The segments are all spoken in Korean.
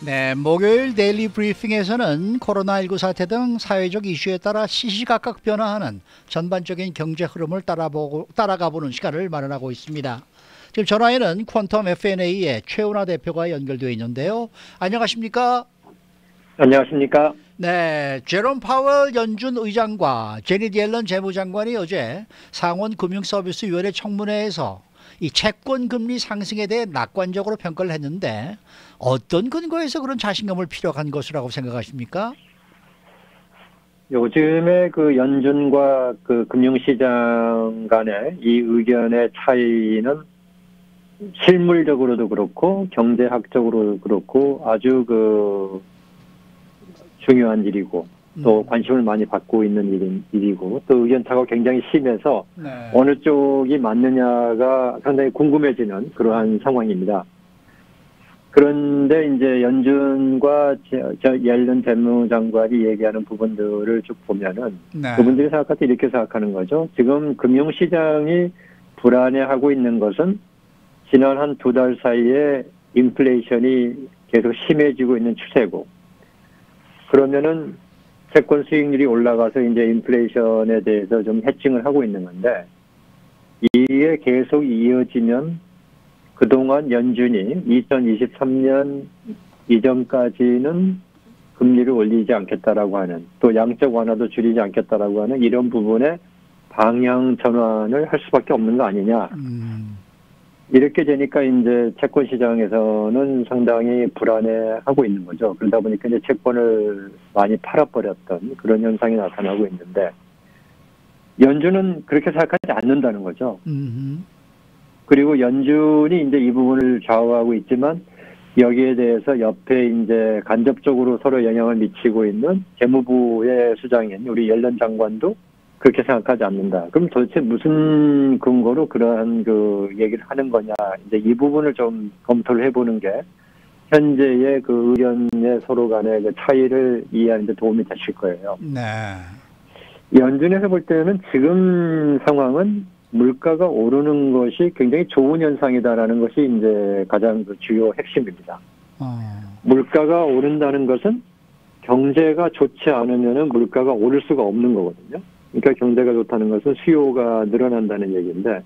네, 목요일 데일리 브리핑에서는 코로나19 사태 등 사회적 이슈에 따라 시시각각 변화하는 전반적인 경제 흐름을 따라가보는 시간을 마련하고 있습니다. 지금 전화에는 퀀텀 FNA의 최은하 대표가 연결되어 있는데요. 안녕하십니까? 안녕하십니까? 네, 제롬 파월 연준 의장과 제닛 옐런 재무장관이 어제 상원금융서비스위원회 청문회에서 이 채권 금리 상승에 대해 낙관적으로 평가를 했는데 어떤 근거에서 그런 자신감을 피력한 것이라고 생각하십니까? 요즘에 그 연준과 그 금융시장 간의 이 의견의 차이는 실물적으로도 그렇고 경제학적으로도 그렇고 아주 그 중요한 일이고 또 관심을 많이 받고 있는 일이고 또 의견차가 굉장히 심해서 네. 어느 쪽이 맞느냐가 상당히 궁금해지는 그러한 상황입니다. 그런데 이제 연준과 옐런 재무장관이 얘기하는 부분들을 쭉 보면은 네. 그분들이 생각할 때 이렇게 생각하는 거죠. 지금 금융시장이 불안해하고 있는 것은 지난 한 2달 사이에 인플레이션이 계속 심해지고 있는 추세고, 그러면은 채권 수익률이 올라가서 이제 인플레이션에 대해서 좀 해칭을 하고 있는 건데, 이게 계속 이어지면 그동안 연준이 2023년 이전까지는 금리를 올리지 않겠다라고 하는, 또 양적 완화도 줄이지 않겠다라고 하는 이런 부분에 방향 전환을 할 수밖에 없는 거 아니냐. 이렇게 되니까 이제 채권 시장에서는 상당히 불안해하고 있는 거죠. 그러다 보니까 이제 채권을 많이 팔아버렸던 그런 현상이 나타나고 있는데, 연준은 그렇게 생각하지 않는다는 거죠. 그리고 연준이 이제 이 부분을 좌우하고 있지만 여기에 대해서 옆에 이제 간접적으로 서로 영향을 미치고 있는 재무부의 수장인 우리 옐런 장관도 그렇게 생각하지 않는다. 그럼 도대체 무슨 근거로 그러한 그 얘기를 하는 거냐. 이제 이 부분을 좀 검토를 해보는 게 현재의 그 의견의 서로 간의 그 차이를 이해하는 데 도움이 되실 거예요. 네. 연준에서 볼 때는 지금 상황은 물가가 오르는 것이 굉장히 좋은 현상이다라는 것이 이제 가장 그 주요 핵심입니다. 물가가 오른다는 것은 경제가 좋지 않으면은 물가가 오를 수가 없는 거거든요. 그러니까 경제가 좋다는 것은 수요가 늘어난다는 얘기인데,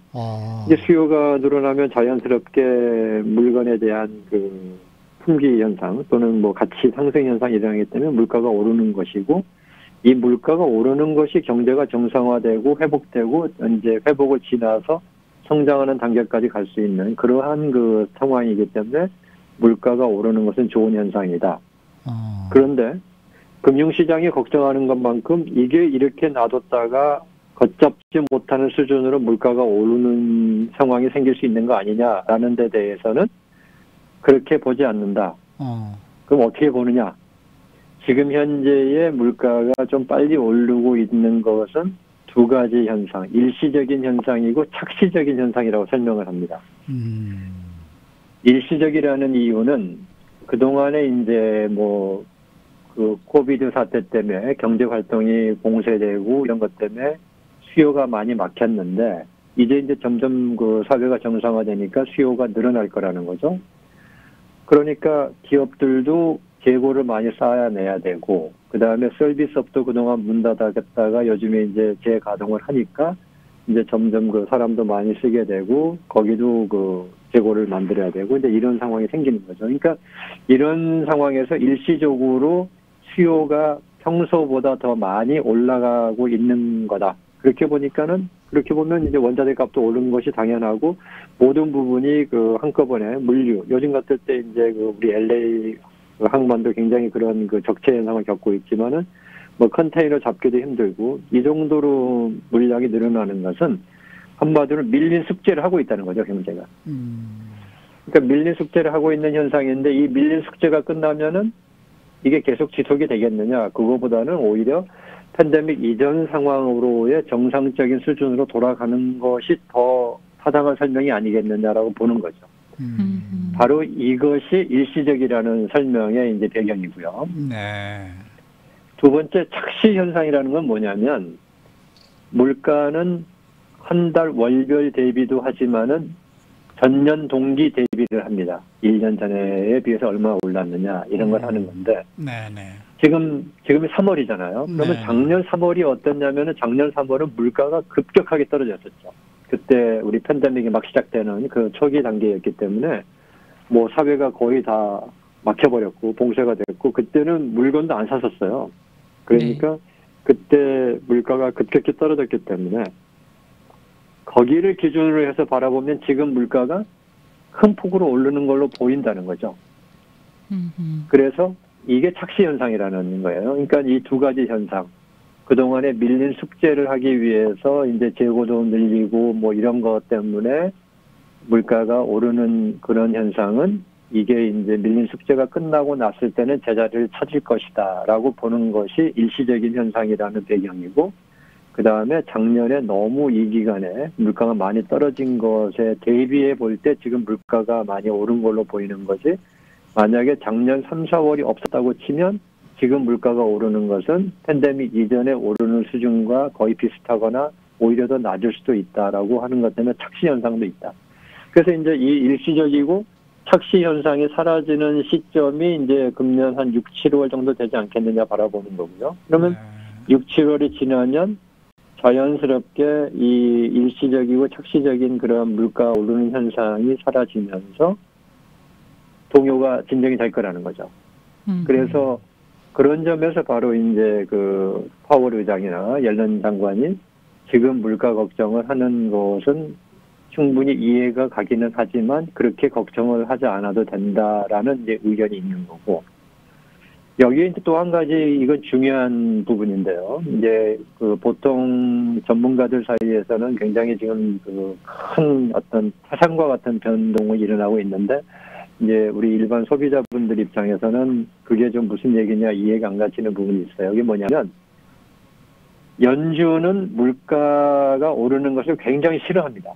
이제 수요가 늘어나면 자연스럽게 물건에 대한 그 품귀 현상 또는 뭐 가치 상승 현상이 일어나기 때문에 물가가 오르는 것이고, 이 물가가 오르는 것이 경제가 정상화되고 회복되고 이제 회복을 지나서 성장하는 단계까지 갈 수 있는 그러한 그 상황이기 때문에 물가가 오르는 것은 좋은 현상이다. 그런데 금융시장이 걱정하는 것만큼 이게 이렇게 놔뒀다가 걷잡지 못하는 수준으로 물가가 오르는 상황이 생길 수 있는 거 아니냐라는 데 대해서는 그렇게 보지 않는다. 그럼 어떻게 보느냐? 지금 현재의 물가가 좀 빨리 오르고 있는 것은 두 가지 현상, 일시적인 현상이고 착시적인 현상이라고 설명을 합니다. 일시적이라는 이유는 그동안에 이제 뭐 그 코비드 사태 때문에 경제 활동이 봉쇄되고 이런 것 때문에 수요가 많이 막혔는데 이제 점점 그 사회가 정상화되니까 수요가 늘어날 거라는 거죠. 그러니까 기업들도 재고를 많이 쌓아내야 되고, 그 다음에 서비스업도 그동안 문 닫았다가 요즘에 이제 재가동을 하니까 이제 점점 그 사람도 많이 쓰게 되고, 거기도 그 재고를 만들어야 되고, 이제 이런 상황이 생기는 거죠. 그러니까 이런 상황에서 일시적으로 수요가 평소보다 더 많이 올라가고 있는 거다. 그렇게 보면 이제 원자재 값도 오르는 것이 당연하고, 모든 부분이 그 한꺼번에 물류, 요즘 같을 때 이제 그 우리 LA 항만도 굉장히 그런 그 적체 현상을 겪고 있지만은 뭐 컨테이너 잡기도 힘들고, 이 정도로 물량이 늘어나는 것은 한마디로 밀린 숙제를 하고 있다는 거죠, 경제가. 그러니까 밀린 숙제를 하고 있는 현상인데, 이 밀린 숙제가 끝나면은 이게 계속 지속이 되겠느냐? 그거보다는 오히려 팬데믹 이전 상황으로의 정상적인 수준으로 돌아가는 것이 더 타당한 설명이 아니겠느냐라고 보는 거죠. 바로 이것이 일시적이라는 설명의 이제 배경이고요. 네. 두 번째 착시 현상이라는 건 뭐냐면, 물가는 한 달 월별 대비도 하지만은 전년 동기 대비를 합니다. 1년 전에 비해서 얼마나 올랐느냐 이런 걸 하는 건데 네네. 지금이 3월이잖아요. 그러면 네. 작년 3월이 어땠냐면은 작년 3월은 물가가 급격하게 떨어졌었죠. 그때 우리 팬데믹이 막 시작되는 그 초기 단계였기 때문에 뭐 사회가 거의 다 막혀버렸고 봉쇄가 됐고 그때는 물건도 안 샀었어요. 그러니까 그때 물가가 급격히 떨어졌기 때문에 거기를 기준으로 해서 바라보면 지금 물가가 큰 폭으로 오르는 걸로 보인다는 거죠. 그래서 이게 착시 현상이라는 거예요. 그러니까 이 두 가지 현상. 그동안에 밀린 숙제를 하기 위해서 이제 재고도 늘리고 뭐 이런 것 때문에 물가가 오르는 그런 현상은 이게 이제 밀린 숙제가 끝나고 났을 때는 제자리를 찾을 것이다라고 보는 것이 일시적인 현상이라는 배경이고 그 다음에 작년에 너무 이 기간에 물가가 많이 떨어진 것에 대비해 볼 때 지금 물가가 많이 오른 걸로 보이는 거지 만약에 작년 3, 4월이 없었다고 치면 지금 물가가 오르는 것은 팬데믹 이전에 오르는 수준과 거의 비슷하거나 오히려 더 낮을 수도 있다라고 하는 것 때문에 착시 현상도 있다. 그래서 이제 이 일시적이고 착시 현상이 사라지는 시점이 이제 금년 한 6, 7월 정도 되지 않겠느냐 바라보는 거고요. 그러면 6, 7월이 지나면 자연스럽게 이 일시적이고 착시적인 그런 물가 오르는 현상이 사라지면서 동요가 진정이 될 거라는 거죠. 그래서 그런 점에서 바로 이제 그 파월 의장이나 옐런 장관이 지금 물가 걱정을 하는 것은 충분히 이해가 가기는 하지만 그렇게 걱정을 하지 않아도 된다라는 이제 의견이 있는 거고 여기에 또 한 가지 이건 중요한 부분인데요. 이제 그 보통 전문가들 사이에서는 굉장히 지금 그 큰 어떤 타산과 같은 변동이 일어나고 있는데 이제 우리 일반 소비자분들 입장에서는 그게 좀 무슨 얘기냐 이해가 안 가시는 부분이 있어요. 이게 뭐냐면 연준은 물가가 오르는 것을 굉장히 싫어합니다.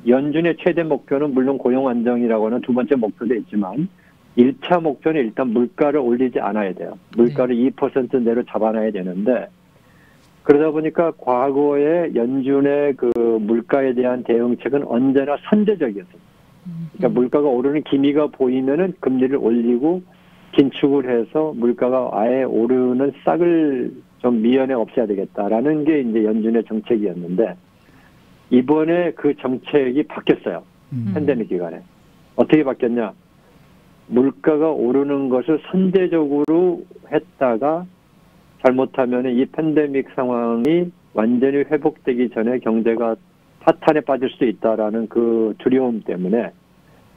연준의 최대 목표는 물론 고용 안정이라고 하는 두 번째 목표도 있지만 1차 목표는 일단 물가를 올리지 않아야 돼요. 물가를 2% 내로 잡아놔야 되는데 그러다 보니까 과거에 연준의 그 물가에 대한 대응책은 언제나 선제적이었어요. 그러니까 물가가 오르는 기미가 보이면은 금리를 올리고 긴축을 해서 물가가 아예 오르는 싹을 좀 미연에 없애야 되겠다라는 게 이제 연준의 정책이었는데 이번에 그 정책이 바뀌었어요. 팬데믹 기간에. 어떻게 바뀌었냐? 물가가 오르는 것을 선제적으로 했다가 잘못하면 이 팬데믹 상황이 완전히 회복되기 전에 경제가 파탄에 빠질 수도 있다라는 그 두려움 때문에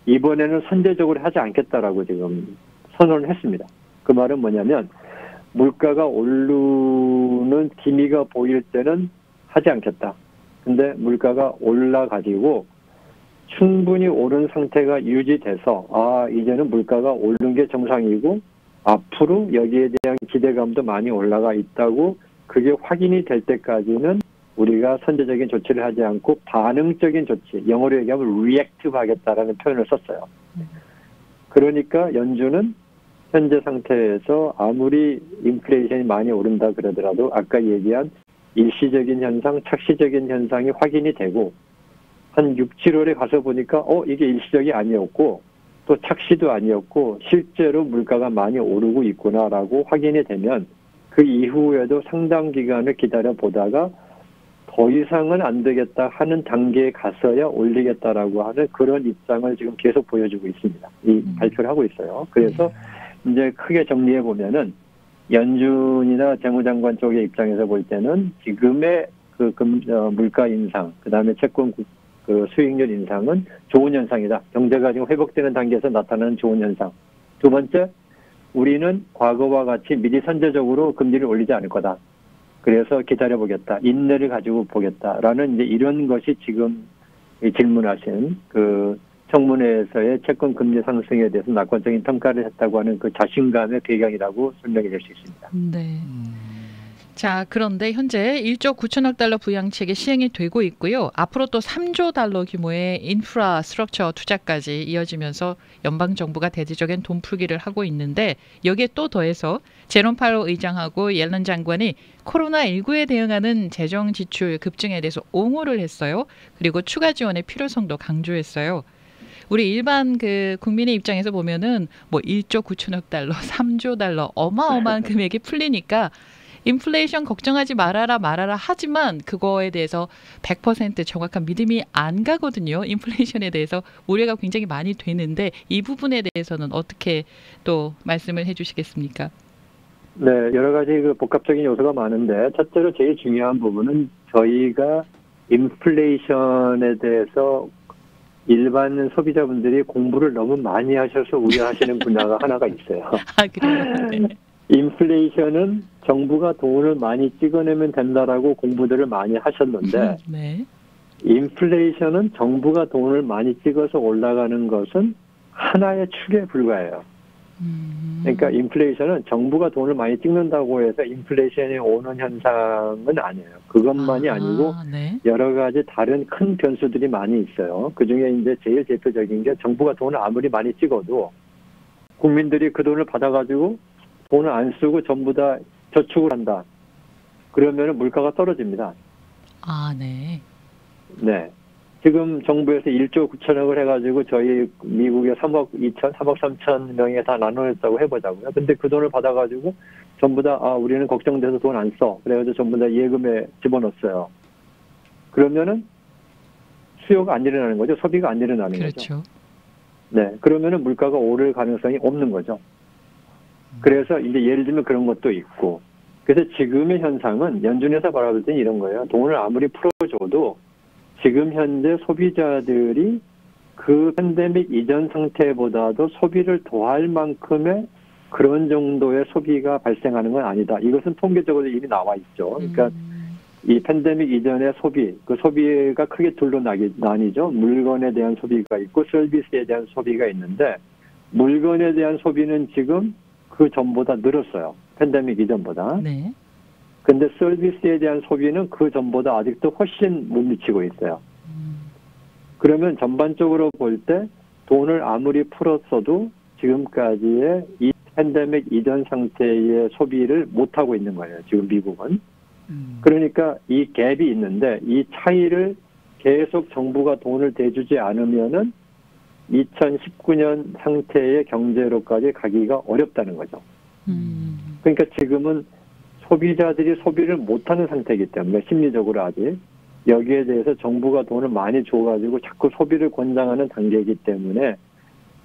이번에는 선제적으로 하지 않겠다라고 지금 선언을 했습니다. 그 말은 뭐냐면 물가가 오르는 기미가 보일 때는 하지 않겠다. 근데 물가가 올라가지고 충분히 오른 상태가 유지돼서 이제는 물가가 오르는 게 정상이고 앞으로 여기에 대한 기대감도 많이 올라가 있다고 그게 확인이 될 때까지는 우리가 선제적인 조치를 하지 않고 반응적인 조치, 영어로 얘기하면 reactive 하겠다라는 표현을 썼어요. 그러니까 연준은 현재 상태에서 아무리 인플레이션이 많이 오른다 그러더라도 아까 얘기한 일시적인 현상, 착시적인 현상이 확인이 되고 한 6, 7월에 가서 보니까 이게 일시적이 아니었고 또 착시도 아니었고 실제로 물가가 많이 오르고 있구나라고 확인이 되면 그 이후에도 상당 기간을 기다려 보다가 더 이상은 안 되겠다 하는 단계에 가서야 올리겠다라고 하는 그런 입장을 지금 계속 보여주고 있습니다. 이 발표를 하고 있어요. 그래서 이제 크게 정리해 보면은 연준이나 재무장관 쪽의 입장에서 볼 때는 지금의 그 물가 인상, 그 다음에 채권 그 수익률 인상은 좋은 현상이다. 경제가 지금 회복되는 단계에서 나타나는 좋은 현상. 두 번째, 우리는 과거와 같이 미리 선제적으로 금리를 올리지 않을 거다. 그래서 기다려보겠다. 인내를 가지고 보겠다라는 이제 이런 것이 지금 질문하신 그 청문회에서의 채권 금리 상승에 대해서 낙관적인 평가를 했다고 하는 그 자신감의 배경이라고 설명이 될 수 있습니다. 네. 자, 그런데 현재 1조 9천억 달러 부양책이 시행이 되고 있고요. 앞으로 또 3조 달러 규모의 인프라스트럭처 투자까지 이어지면서 연방정부가 대대적인 돈풀기를 하고 있는데 여기에 또 더해서 제롬 파월 의장하고 옐런 장관이 코로나19에 대응하는 재정 지출 급증에 대해서 옹호를 했어요. 그리고 추가 지원의 필요성도 강조했어요. 우리 일반 그 국민의 입장에서 보면은 뭐 1조 9천억 달러, 3조 달러 어마어마한 금액이 풀리니까 인플레이션 걱정하지 말아라 하지만 그거에 대해서 100% 정확한 믿음이 안 가거든요. 인플레이션에 대해서 우려가 굉장히 많이 되는데 이 부분에 대해서는 어떻게 또 말씀을 해주시겠습니까? 네, 여러 가지 그 복합적인 요소가 많은데 첫째로 제일 중요한 부분은 저희가 인플레이션에 대해서 일반 소비자분들이 공부를 너무 많이 하셔서 우려하시는 분야가 하나가 있어요. 아, 그래요? 네. 인플레이션은 정부가 돈을 많이 찍어내면 된다라고 공부들을 많이 하셨는데 네. 인플레이션은 정부가 돈을 많이 찍어서 올라가는 것은 하나의 축에 불과해요. 그러니까 인플레이션은 정부가 돈을 많이 찍는다고 해서 인플레이션이 오는 현상은 아니에요. 그것만이 아니고 네. 여러 가지 다른 큰 변수들이 많이 있어요. 그중에 이제 제일 대표적인 게 정부가 돈을 아무리 많이 찍어도 국민들이 그 돈을 받아가지고 돈을 안 쓰고 전부 다 저축을 한다. 그러면 물가가 떨어집니다. 아, 네. 네. 지금 정부에서 1조 9천억을 해가지고 저희 미국에 3억 3천 명에 다 나눠냈다고 해보자고요. 근데 그 돈을 받아가지고 전부 다, 우리는 걱정돼서 돈 안 써. 그래가지고 전부 다 예금에 집어넣었어요. 그러면은 수요가 안 일어나는 거죠. 소비가 안 일어나는 거죠. 그렇죠. 네. 그러면은 물가가 오를 가능성이 없는 거죠. 그래서 이제 예를 들면 그런 것도 있고. 그래서 지금의 현상은 연준에서 바라볼 때는 이런 거예요. 돈을 아무리 풀어줘도 지금 현재 소비자들이 그 팬데믹 이전 상태보다도 소비를 더할 만큼의 그런 정도의 소비가 발생하는 건 아니다. 이것은 통계적으로 이미 나와 있죠. 그러니까 이 팬데믹 이전의 소비, 그 소비가 크게 둘로 나뉘죠. 물건에 대한 소비가 있고 서비스에 대한 소비가 있는데 물건에 대한 소비는 지금 그 전보다 늘었어요. 팬데믹 이전보다. 네. 근데 서비스에 대한 소비는 그 전보다 아직도 훨씬 못 미치고 있어요. 그러면 전반적으로 볼 때 돈을 아무리 풀었어도 지금까지의 이 팬데믹 이전 상태의 소비를 못하고 있는 거예요. 지금 미국은. 그러니까 이 갭이 있는데 이 차이를 계속 정부가 돈을 대주지 않으면은 2019년 상태의 경제로까지 가기가 어렵다는 거죠. 그러니까 지금은 소비자들이 소비를 못하는 상태이기 때문에 심리적으로 아직 여기에 대해서 정부가 돈을 많이 줘가지고 자꾸 소비를 권장하는 단계이기 때문에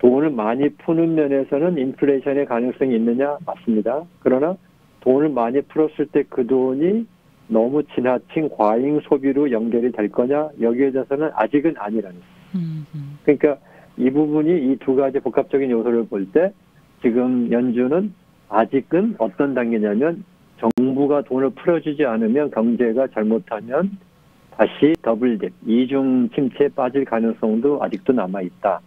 돈을 많이 푸는 면에서는 인플레이션의 가능성이 있느냐? 맞습니다. 그러나 돈을 많이 풀었을 때 그 돈이 너무 지나친 과잉 소비로 연결이 될 거냐? 여기에 대해서는 아직은 아니라는 거예요. 그러니까 이 부분이 이 두 가지 복합적인 요소를 볼 때 지금 연준은 아직은 어떤 단계냐면 정부가 돈을 풀어주지 않으면 경제가 잘못하면 다시 더블딥, 이중 침체에 빠질 가능성도 아직도 남아있다.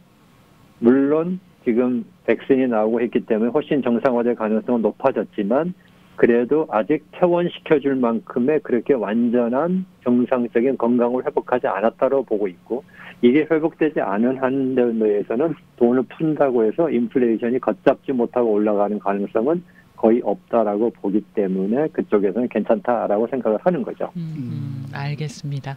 물론 지금 백신이 나오고 했기 때문에 훨씬 정상화될 가능성은 높아졌지만 그래도 아직 퇴원시켜줄 만큼의 그렇게 완전한 정상적인 건강을 회복하지 않았다고 보고 있고 이게 회복되지 않은 한도에서는 돈을 푼다고 해서 인플레이션이 걷잡지 못하고 올라가는 가능성은 거의 없다라고 보기 때문에 그쪽에서는 괜찮다라고 생각을 하는 거죠. 알겠습니다.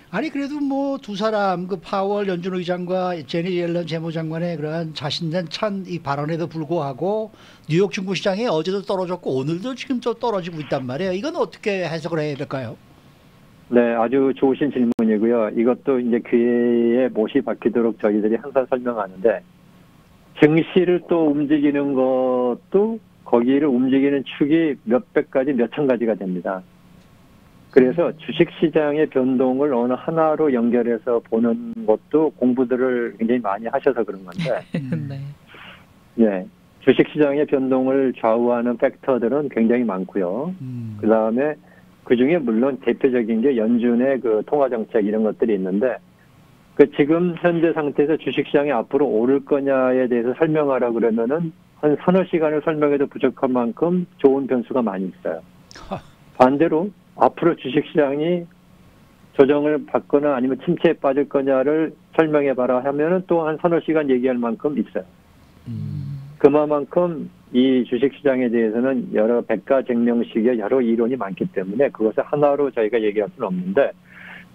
아니 그래도 뭐 두 사람 그 파월 연준 의장과 제니 옐런 재무장관의 그런 자신된 찬 이 발언에도 불구하고 뉴욕 중구시장이 어제도 떨어졌고 오늘도 지금 또 떨어지고 있단 말이에요. 이건 어떻게 해석을 해야 될까요? 네, 아주 좋으신 질문이고요. 이것도 이제 귀에 못이 박히도록 저희들이 항상 설명하는데 증시를 또 움직이는 것도 거기를 움직이는 축이 몇백 가지, 몇천 가지가 됩니다. 그래서 주식시장의 변동을 어느 하나로 연결해서 보는 것도 공부들을 굉장히 많이 하셔서 그런 건데, 네. 네, 주식시장의 변동을 좌우하는 팩터들은 굉장히 많고요. 그 다음에 그 중에 물론 대표적인 게 연준의 그 통화정책 이런 것들이 있는데, 그 지금 현재 상태에서 주식시장이 앞으로 오를 거냐에 대해서 설명하라 그러면은 한 서너 시간을 설명해도 부족한 만큼 좋은 변수가 많이 있어요. 반대로 앞으로 주식시장이 조정을 받거나 아니면 침체에 빠질 거냐를 설명해봐라 하면은 또 한 서너 시간 얘기할 만큼 있어요. 그만큼 이 주식시장에 대해서는 여러 백가쟁명식의 여러 이론이 많기 때문에 그것을 하나로 저희가 얘기할 수는 없는데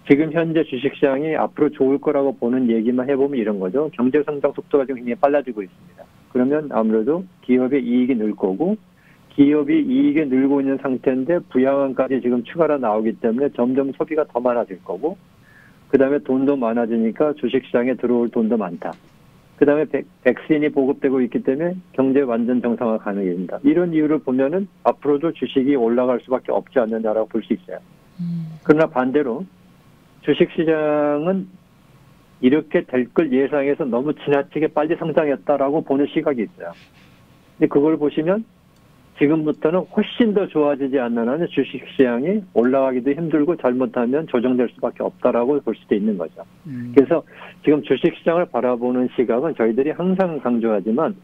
지금 현재 주식시장이 앞으로 좋을 거라고 보는 얘기만 해보면 이런 거죠. 경제 성장 속도가 지금 굉장히 빨라지고 있습니다. 그러면 아무래도 기업의 이익이 늘 거고, 기업이 이익이 늘고 있는 상태인데 부양안까지 지금 추가로 나오기 때문에 점점 소비가 더 많아질 거고, 그 다음에 돈도 많아지니까 주식시장에 들어올 돈도 많다. 그 다음에 백신이 보급되고 있기 때문에 경제 완전 정상화 가능합니다. 이런 이유를 보면은 앞으로도 주식이 올라갈 수밖에 없지 않느냐라고 볼 수 있어요. 그러나 반대로 주식시장은 이렇게 될 걸 예상해서 너무 지나치게 빨리 성장했다라고 보는 시각이 있어요. 근데 그걸 보시면 지금부터는 훨씬 더 좋아지지 않는 한은 주식시장이 올라가기도 힘들고 잘못하면 조정될 수밖에 없다라고 볼 수도 있는 거죠. 그래서 지금 주식시장을 바라보는 시각은 저희들이 항상 강조하지만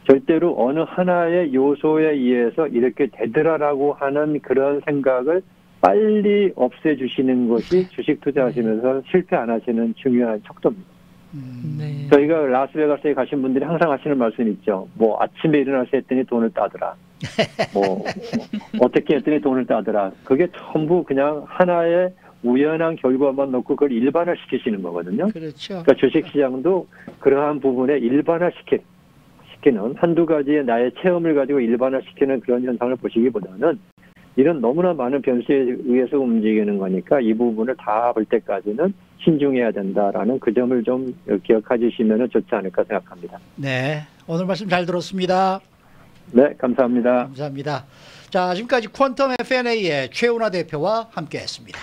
절대로 어느 하나의 요소에 의해서 이렇게 되더라라고 하는 그런 생각을 빨리 없애주시는 것이 주식 투자하시면서 실패 안 하시는 중요한 척도입니다. 네. 저희가 라스베가스에 가신 분들이 항상 하시는 말씀이 있죠. 뭐 아침에 일어나서 했더니 돈을 따더라. 뭐 어떻게 했더니 돈을 따더라. 그게 전부 그냥 하나의 우연한 결과만 놓고 그걸 일반화시키시는 거거든요. 그렇죠. 그러니까 주식시장도 그러한 부분에 일반화시키는 한두 가지의 나의 체험을 가지고 일반화시키는 그런 현상을 보시기보다는 이런 너무나 많은 변수에 의해서 움직이는 거니까 이 부분을 다 볼 때까지는 신중해야 된다라는 그 점을 좀 기억해 주시면 좋지 않을까 생각합니다. 네, 오늘 말씀 잘 들었습니다. 네, 감사합니다. 감사합니다. 자, 지금까지 퀀텀 F&A의 최은하 대표와 함께했습니다.